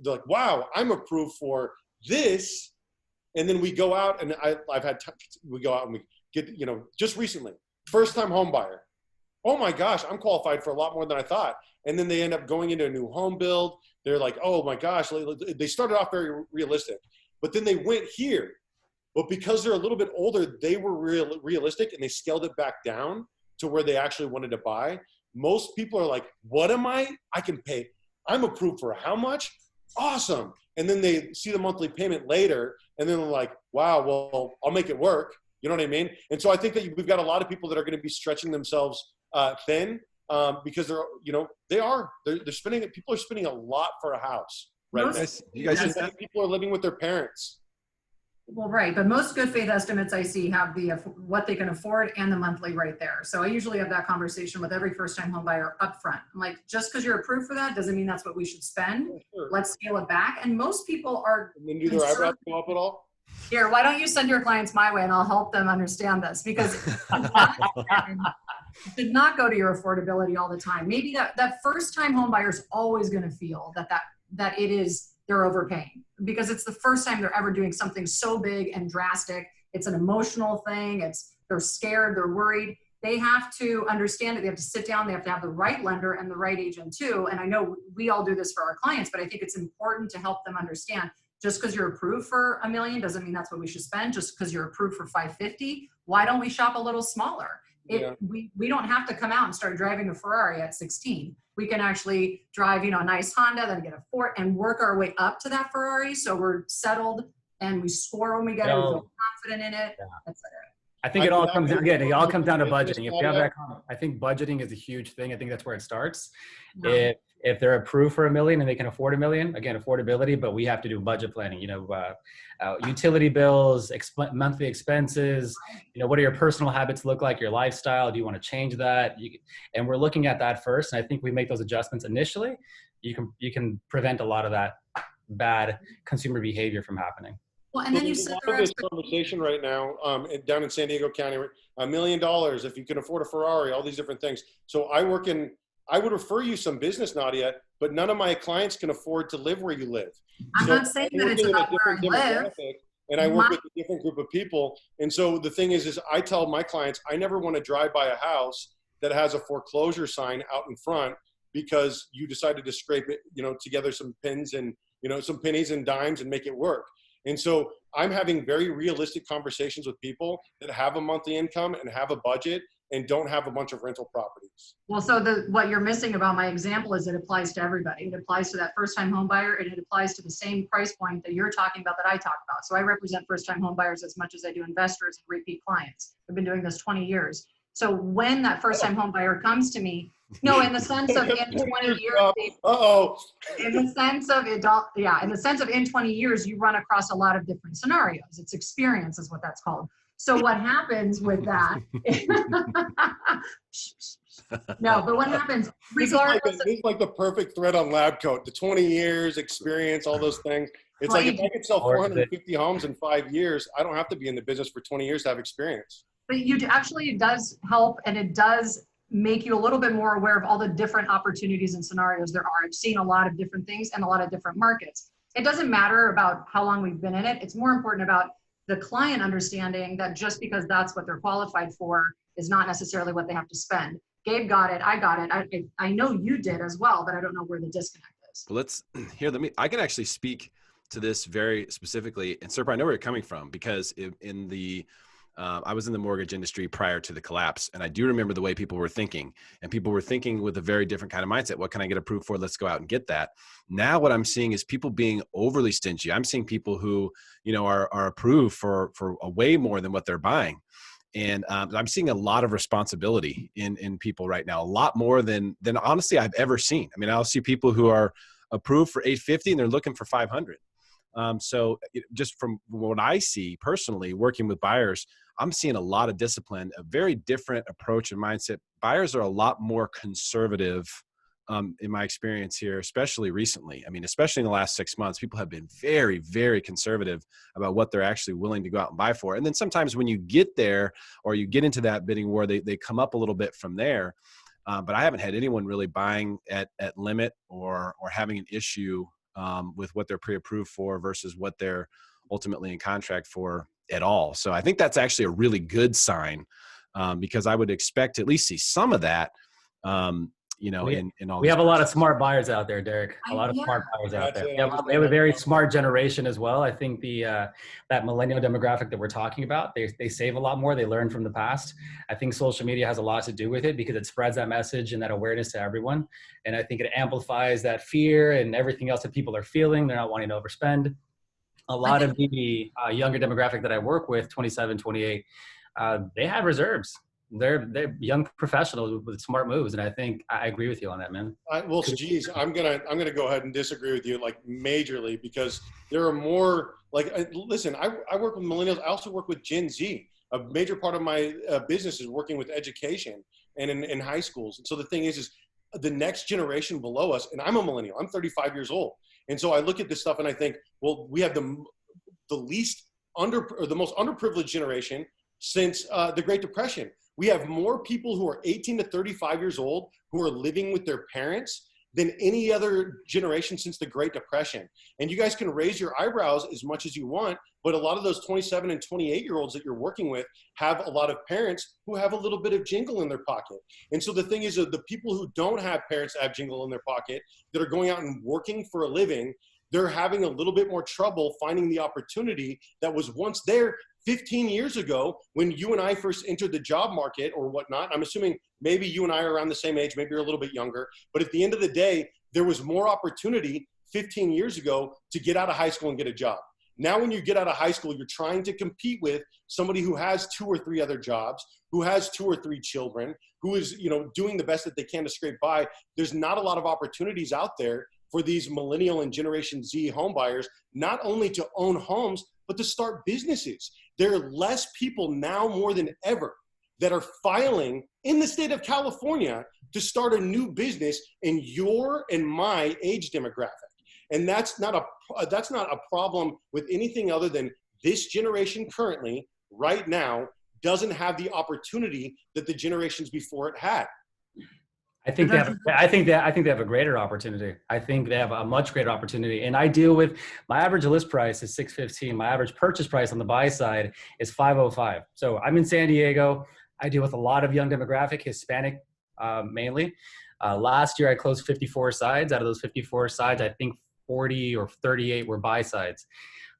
like, wow, I'm approved for this. And then we go out and we go out and we get, you know, just recently, first time home buyer. Oh my gosh, I'm qualified for a lot more than I thought. And then they end up going into a new home build. They're like, oh my gosh, they started off very realistic, but then they went here. But because they're a little bit older, they were realistic and they scaled it back down to where they actually wanted to buy. Most people are like, what am I? I can pay. I'm approved for how much? Awesome. And then they see the monthly payment later and then they're like, wow, well, I'll make it work. You know what I mean? And so I think that we've got a lot of people that are going to be stretching themselves thin because they're spending, people are spending a lot for a house right now. You guys people are living with their parents. Well, right. But most good faith estimates I see have what they can afford and the monthly right there. So I usually have that conversation with every first time home buyer up front. I'm like, just because you're approved for that doesn't mean that's what we should spend. Sure. Let's scale it back. And most people are. And then do their eyebrows go up at all? Here, why don't you send your clients my way and I'll help them understand this, because did not go to your affordability all the time. Maybe that first time home buyer is always going to feel that it is, they're overpaying because it's the first time they're ever doing something so big and drastic. It's an emotional thing. They're scared. They're worried. They have to understand it. They have to sit down. They have to have the right lender and the right agent too. And I know we all do this for our clients, but I think it's important to help them understand just because you're approved for $1 million doesn't mean that's what we should spend. Just because you're approved for 550, why don't we shop a little smaller? We don't have to come out and start driving a Ferrari at 16. We can actually drive, a nice Honda, then get a Ford and work our way up to that Ferrari. So we're settled and we score when we get it. We feel confident in it. That's it. I think it all comes down to budgeting. If you have that, I think budgeting is a huge thing. I think that's where it starts. Yeah. If they're approved for $1 million and they can afford $1 million, again, affordability, but we have to do budget planning, utility bills, monthly expenses, what do your personal habits look like, your lifestyle? Do you want to change that? And we're looking at that first. And I think we make those adjustments initially. You can prevent a lot of that bad consumer behavior from happening. Well, and then you said this conversation right now down in San Diego County, $1 million if you can afford a Ferrari, all these different things. So I would refer you some business, Nadia, but none of my clients can afford to live where you live. I'm not saying that it's about where I live. And I work with a different group of people. And so the thing is I tell my clients, I never want to drive by a house that has a foreclosure sign out in front because you decided to scrape it, together some pins and, some pennies and dimes and make it work. And so I'm having very realistic conversations with people that have a monthly income and have a budget and don't have a bunch of rental properties. Well, so what you're missing about my example is it applies to everybody. It applies to that first-time home buyer, and it applies to the same price point that you're talking about that I talk about. So I represent first-time home buyers as much as I do investors and repeat clients. I've been doing this 20 years. So when that first-time home buyer comes to me, no, in the sense of in 20 years, in the sense of in 20 years, you run across a lot of different scenarios. It's experience is what that's called. So what happens with that? No, but what happens regardless? This is like the perfect thread on Lab Coat. The 20 years experience, all those things. It's like if I could sell 450 homes in 5 years, I don't have to be in the business for 20 years to have experience. But it does help, and it does make you a little bit more aware of all the different opportunities and scenarios there are. I've seen a lot of different things and a lot of different markets. It doesn't matter about how long we've been in it. It's more important about the client understanding that just because that's what they're qualified for is not necessarily what they have to spend. Gabe got it. I got it. I know you did as well, but I don't know where the disconnect is. Well, I can actually speak to this very specifically. And Serpa, I know where you're coming from because in the I was in the mortgage industry prior to the collapse, and I do remember the way people were thinking, and people were thinking with a very different kind of mindset. What can I get approved for? Let's go out and get that. Now what I'm seeing is people being overly stingy. I'm seeing people who, are approved for a way more than what they're buying. And I'm seeing a lot of responsibility in people right now, a lot more than honestly I've ever seen. I mean, I'll see people who are approved for 850 and they're looking for 500. So just from what I see personally working with buyers, I'm seeing a lot of discipline, a very different approach and mindset. Buyers are a lot more conservative in my experience here, especially recently. I mean, especially in the last 6 months, people have been very, very conservative about what they're actually willing to go out and buy for. And then sometimes when you get there or you get into that bidding war, they come up a little bit from there. But I haven't had anyone really buying at limit or having an issue with what they're pre-approved for versus what they're ultimately in contract for at all. So I think that's actually a really good sign because I would expect to at least see some of that. In all we have a lot of smart buyers out there, Derrick. A lot of smart buyers out there. We have a very smart generation as well. I think that millennial demographic that we're talking about, they save a lot more. They learn from the past. I think social media has a lot to do with it because it spreads that message and that awareness to everyone. And I think it amplifies that fear and everything else that people are feeling. They're not wanting to overspend. A lot of the younger demographic that I work with, 27, 28, they have reserves. They're young professionals with smart moves, and I think I agree with you on that, man. Geez, I'm gonna go ahead and disagree with you like majorly because there are more listen. I work with millennials. I also work with Gen Z. A major part of my business is working with education and in high schools. And so the thing is the next generation below us. And I'm a millennial. I'm 35 years old, and so I look at this stuff and I think, well, we have the most underprivileged generation since the Great Depression. We have more people who are 18 to 35 years old who are living with their parents than any other generation since the Great Depression. And you guys can raise your eyebrows as much as you want, but a lot of those 27 and 28-year-olds that you're working with have a lot of parents who have a little bit of jingle in their pocket. And so the thing is the people who don't have parents that have jingle in their pocket, that are going out and working for a living, they're having a little bit more trouble finding the opportunity that was once there 15 years ago when you and I first entered the job market or whatnot. I'm assuming maybe you and I are around the same age, maybe you're a little bit younger, but at the end of the day, there was more opportunity 15 years ago to get out of high school and get a job. Now, when you get out of high school, you're trying to compete with somebody who has 2 or 3 other jobs, who has 2 or 3 children, who is, doing the best that they can to scrape by. There's not a lot of opportunities out there for these millennial and Generation Z home buyers, not only to own homes, but to start businesses. There are less people now more than ever that are filing in the state of California to start a new business in your and my age demographic. And that's not a problem with anything other than this generation currently, right now, doesn't have the opportunity that the generations before it had. I think they have a greater opportunity. I think they have a much greater opportunity. And I deal with, my average list price is $615. My average purchase price on the buy side is $505. So I'm in San Diego. I deal with a lot of young demographic, Hispanic mainly. Last year I closed 54 sides. Out of those 54 sides, I think 40 or 38 were buy sides.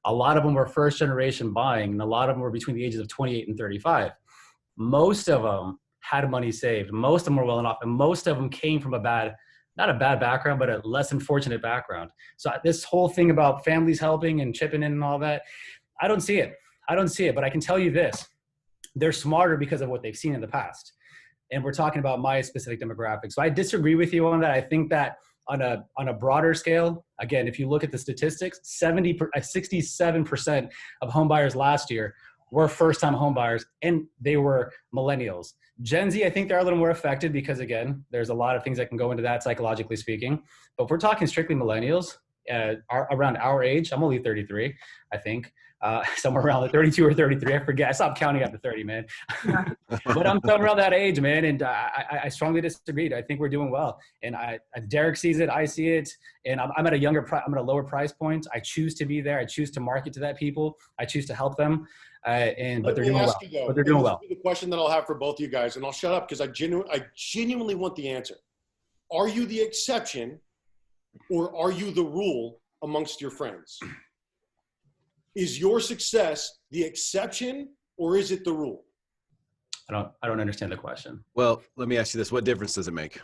A lot of them were first generation buying, and a lot of them were between the ages of 28 and 35. Most of them had money saved. Most of them were well off, and most of them came from not a bad background, but a less than fortunate background. So this whole thing about families helping and chipping in and all that, I don't see it. But I can tell you this, they're smarter because of what they've seen in the past. And we're talking about my specific demographic. So I disagree with you on that. I think that on a broader scale, again, if you look at the statistics, 67% of home buyers last year were first-time home buyers, and they were millennials. Gen Z, I think they're a little more affected because, again, there's a lot of things that can go into that psychologically speaking. But if we're talking strictly millennials, around our age, I'm only 33, I think, somewhere around 32 or 33. I forget. I stopped counting after 30, man. But I'm somewhere around that age, man. And I strongly disagreed. I think we're doing well. And Derrick sees it. I see it. And I'm at I'm at a lower price point. I choose to be there. I choose to market to that people. I choose to help them. But they're doing well. But they're doing well. The question that I'll have for both of you guys, and I'll shut up because I genuinely want the answer. Are you the exception or are you the rule amongst your friends? Is your success the exception or is it the rule? I don't understand the question. Well, let me ask you this. What difference does it make?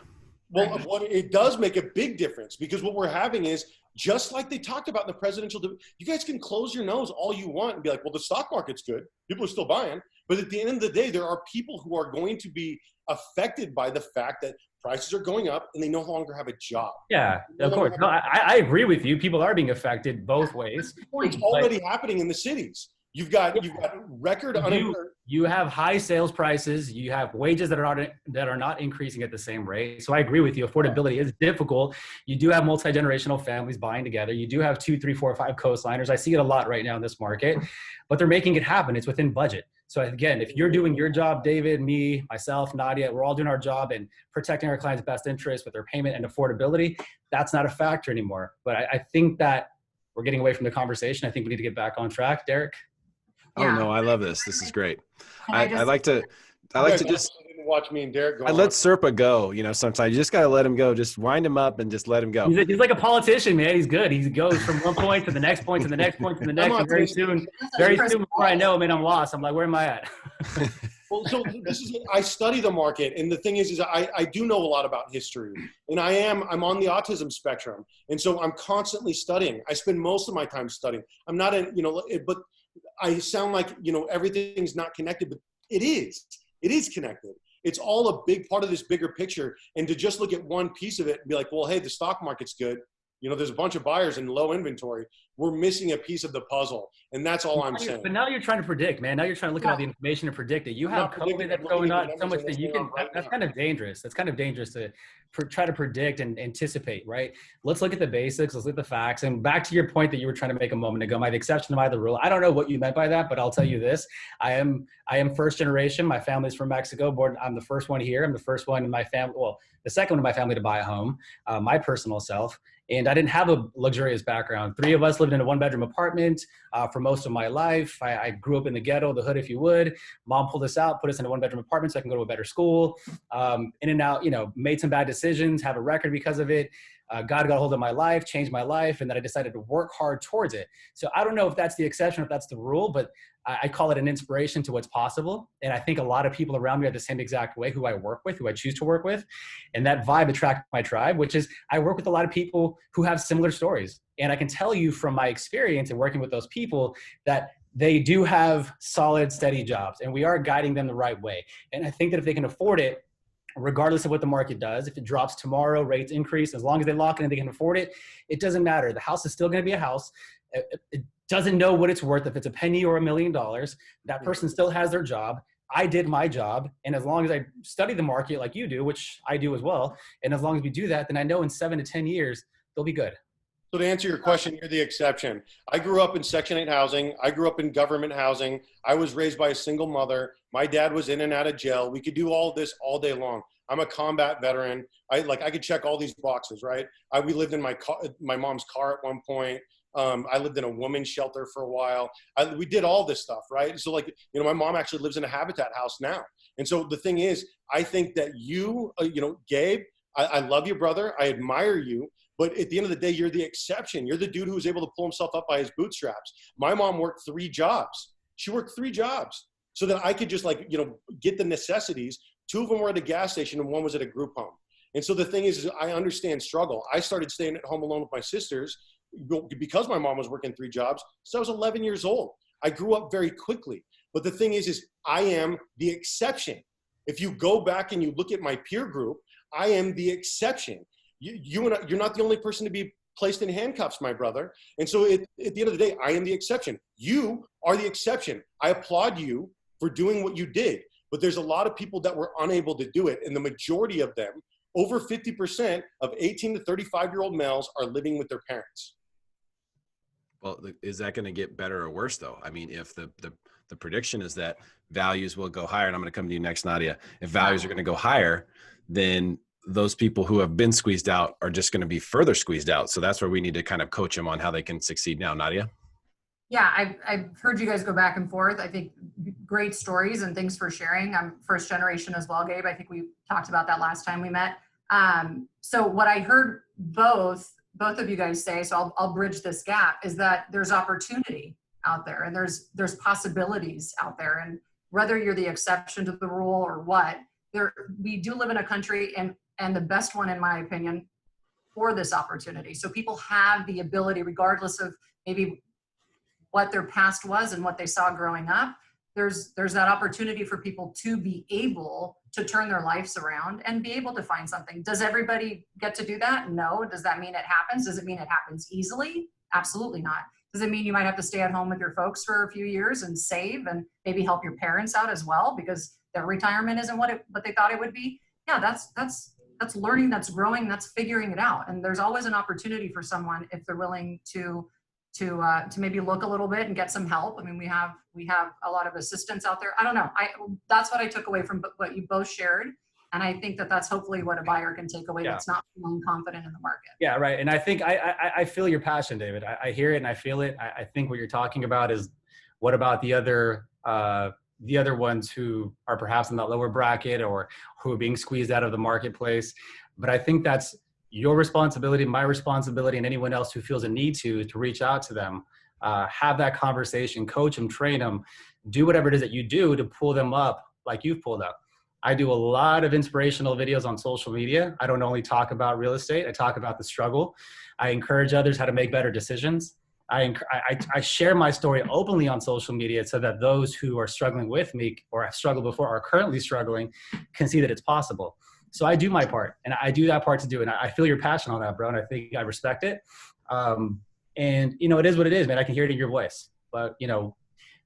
Well, it does make a big difference, because what we're having is, just like they talked about in the presidential debate, you guys can close your nose all you want and be like, well, the stock market's good. People are still buying. But at the end of the day, there are people who are going to be affected by the fact that prices are going up and they no longer have a job. Yeah, of course. No, I agree with you. People are being affected both ways. It's already happening in the cities. You've got record unemployment. You have high sales prices. You have wages that are not increasing at the same rate. So I agree with you. Affordability is difficult. You do have multi-generational families buying together. You do have 2, 3, 4, 5 coastliners. I see it a lot right now in this market, but they're making it happen. It's within budget. So again, if you're doing your job, David, me, myself, Nadia, we're all doing our job and protecting our clients' best interest with their payment and affordability, that's not a factor anymore. But I think that we're getting away from the conversation. I think we need to get back on track. Derrick? Oh no, I love this. This is great. I like to just watch me and Derrick go. I let Serpa go. You know, sometimes you just got to let him go. Just wind him up and just let him go. He's like a politician, man. He's good. He goes from one point to the next point to the next point to the next. And very soon, before I know him, and I'm lost. I'm like, where am I at? Well, so I study the market, and the thing is I do know a lot about history, and I'm on the autism spectrum, and so I'm constantly studying. I spend most of my time studying. I'm not but I sound like, everything's not connected, but it is connected. It's all a big part of this bigger picture. And to just look at one piece of it and be like, well, hey, the stock market's good. There's a bunch of buyers and low inventory. We're missing a piece of the puzzle. And that's all I'm saying. But now you're trying to predict, man. Now you're trying to look at all the information and predict it. You have COVID that's going on so much that you can, that's kind of dangerous. That's kind of dangerous to try to predict and anticipate, right? Let's look at the basics. Let's look at the facts. And back to your point that you were trying to make a moment ago, the exception to the rule. I don't know what you meant by that, but I'll tell you this. I am first generation. My family's from Mexico. I'm the first one here. I'm the first one in my family. Well, the second one in my family to buy a home, my personal self. And I didn't have a luxurious background. 3 of us lived in a 1-bedroom apartment for most of my life. I grew up in the ghetto, the hood, if you would. Mom pulled us out, put us in a 1-bedroom apartment so I can go to a better school. In and out, made some bad decisions, have a record because of it. God got a hold of my life, changed my life, and then I decided to work hard towards it. So I don't know if that's the exception, if that's the rule, but I call it an inspiration to what's possible. And I think a lot of people around me are the same exact way, who I work with, who I choose to work with. And that vibe attracts my tribe, which is I work with a lot of people who have similar stories. And I can tell you from my experience in working with those people that they do have solid, steady jobs, and we are guiding them the right way. And I think that if they can afford it, regardless of what the market does, if it drops tomorrow, rates increase, as long as they lock in and they can afford it, it doesn't matter. The house is still going to be a house. It doesn't know what it's worth if it's a penny or $1 million. That person still has their job. I did my job. And as long as I study the market like you do, which I do as well, and as long as we do that, then I know in 7 to 10 years, they'll be good. So to answer your question, you're the exception. I grew up in Section 8 housing. I grew up in government housing. I was raised by a single mother. My dad was in and out of jail. We could do all this all day long. I'm a combat veteran. I could check all these boxes, right? We lived in my mom's car at one point. I lived in a woman's shelter for a while. We did all this stuff, right? So my mom actually lives in a Habitat house now. And so the thing is, I think that Gabe, I love you, brother. I admire you. But at the end of the day, you're the exception. You're the dude who was able to pull himself up by his bootstraps. My mom worked 3 jobs. She worked 3 jobs so that I could just get the necessities. 2 of them were at a gas station and 1 was at a group home. And so the thing is I understand struggle. I started staying at home alone with my sisters because my mom was working 3 jobs. So I was 11 years old. I grew up very quickly. But the thing is I am the exception. If you go back and you look at my peer group, I am the exception. You're not the only person to be placed in handcuffs, my brother. And so at the end of the day, I am the exception. You are the exception. I applaud you for doing what you did. But there's a lot of people that were unable to do it. And the majority of them, over 50% of 18 to 35-year-old males, are living with their parents. Well, is that going to get better or worse, though? I mean, if the prediction is that values will go higher, and I'm going to come to you next, Nadia, if values are going to go higher, then those people who have been squeezed out are just going to be further squeezed out. So that's where we need to kind of coach them on how they can succeed now. Nadia? Yeah, I've heard you guys go back and forth. I think great stories, and thanks for sharing. I'm first generation as well, Gabe. I think we talked about that last time we met. So what I heard both of you guys say, so I'll bridge this gap, is that there's opportunity. out there, and there's possibilities out there. And whether you're the exception to the rule or what, we do live in a country, and the best one, in my opinion, for this opportunity. So people have the ability, regardless of maybe what their past was and what they saw growing up, there's that opportunity for people to be able to turn their lives around and be able to find something. Does everybody get to do that? No. Does that mean it happens? Does it mean it happens easily? Absolutely not. Does it mean you might have to stay at home with your folks for a few years and save and maybe help your parents out as well because their retirement isn't what they thought it would be? Yeah, that's learning, that's growing, that's figuring it out. And there's always an opportunity for someone if they're willing to maybe look a little bit and get some help. I mean, we have a lot of assistance out there. I don't know. That's what I took away from what you both shared. And I think that's hopefully what a buyer can take away that's not feeling confident in the market. Yeah, right. And I think I feel your passion, David. I hear it and I feel it. I think what you're talking about is what about the other ones who are perhaps in that lower bracket or who are being squeezed out of the marketplace. But I think that's your responsibility, my responsibility, and anyone else who feels a need to reach out to them, have that conversation, coach them, train them, do whatever it is that you do to pull them up like you've pulled up. I do a lot of inspirational videos on social media. I don't only talk about real estate. I talk about the struggle. I encourage others how to make better decisions. I share my story openly on social media so that those who are struggling with me or have struggled before or are currently struggling can see that it's possible. So I do my part, and I do that part to do it. And I feel your passion on that, bro, and I think I respect it. And, it is what it is, man. I can hear it in your voice. But,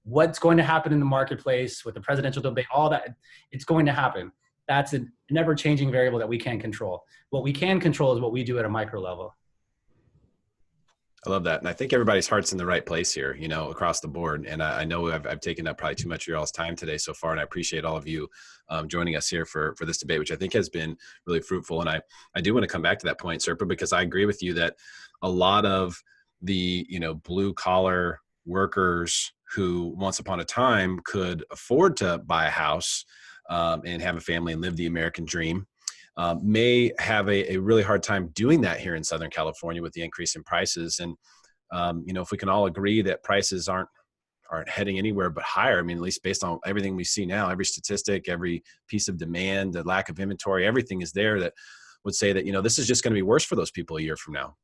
what's going to happen in the marketplace with the presidential debate, all that, it's going to happen. That's a never-changing variable that we can't control. What we can control is what we do at a micro level. I love that. And I think everybody's heart's in the right place here, across the board. And I know I've taken up probably too much of your all's time today so far. And I appreciate all of you joining us here for this debate, which I think has been really fruitful. And I do want to come back to that point, Serpa, because I agree with you that a lot of the, blue collar workers who once upon a time could afford to buy a house and have a family and live the American dream, may have a really hard time doing that here in Southern California with the increase in prices. And, if we can all agree that prices aren't heading anywhere but higher, I mean, at least based on everything we see now, every statistic, every piece of demand, the lack of inventory, everything is there that would say that, this is just going to be worse for those people a year from now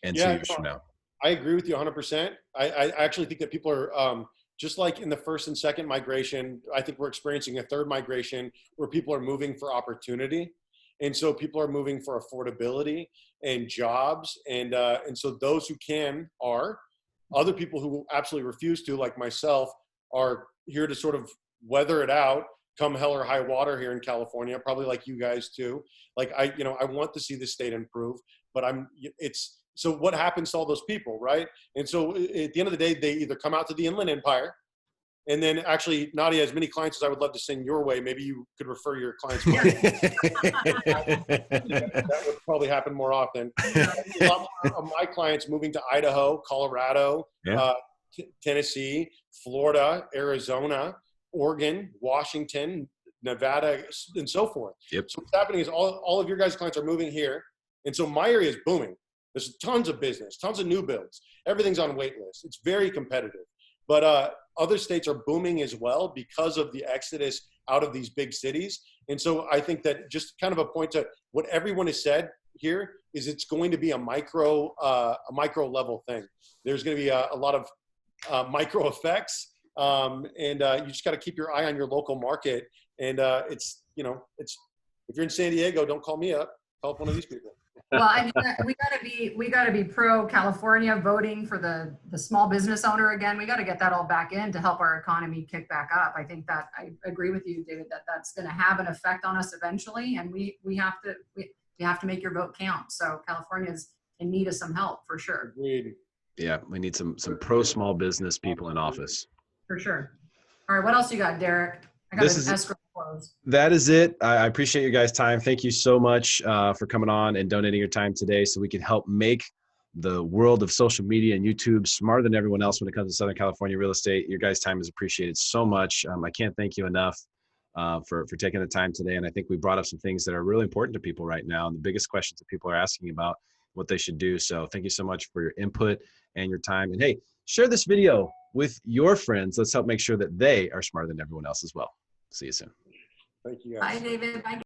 and 2 years from now. I agree with you 100%. I actually think that people are, just like in the first and second migration, I think we're experiencing a third migration where people are moving for opportunity. And so people are moving for affordability and jobs. And so those who can are. Other people who absolutely refuse to, like myself, are here to sort of weather it out, come hell or high water here in California, probably like you guys too. Like I want to see the state improve, but so what happens to all those people, right? And so at the end of the day, they either come out to the Inland Empire, and then actually, Nadia, as many clients as I would love to send your way, maybe you could refer your clients. That would probably happen more often. A lot more of my clients moving to Idaho, Colorado, Tennessee, Florida, Arizona, Oregon, Washington, Nevada, and so forth. Yep. So what's happening is all of your guys' clients are moving here. And so my area is booming. There's tons of business, tons of new builds. Everything's on wait lists. It's very competitive. But other states are booming as well because of the exodus out of these big cities. And so I think that just kind of a point to what everyone has said here is it's going to be a micro level thing. There's going to be a lot of micro effects. And you just got to keep your eye on your local market. And if you're in San Diego, don't call me up. Call up one of these people. Well, I mean, we gotta be pro California, voting for the small business owner again. We got to get that all back in to help our economy kick back up. I think that I agree with you, David, that's going to have an effect on us eventually, and we have to make your vote count. So California is in need of some help for sure. Agreed. Yeah, we need some pro small business people in office. For sure. All right, what else you got, Derrick? I got an escrow close. That is it. I appreciate your guys' time. Thank you so much for coming on and donating your time today so we can help make the world of social media and YouTube smarter than everyone else when it comes to Southern California real estate. Your guys' time is appreciated so much. I can't thank you enough for taking the time today. And I think we brought up some things that are really important to people right now, and the biggest questions that people are asking about what they should do. So thank you so much for your input and your time. And hey, share this video with your friends. Let's help make sure that they are smarter than everyone else as well. See you soon. Thank you guys. Bye, David. Bye.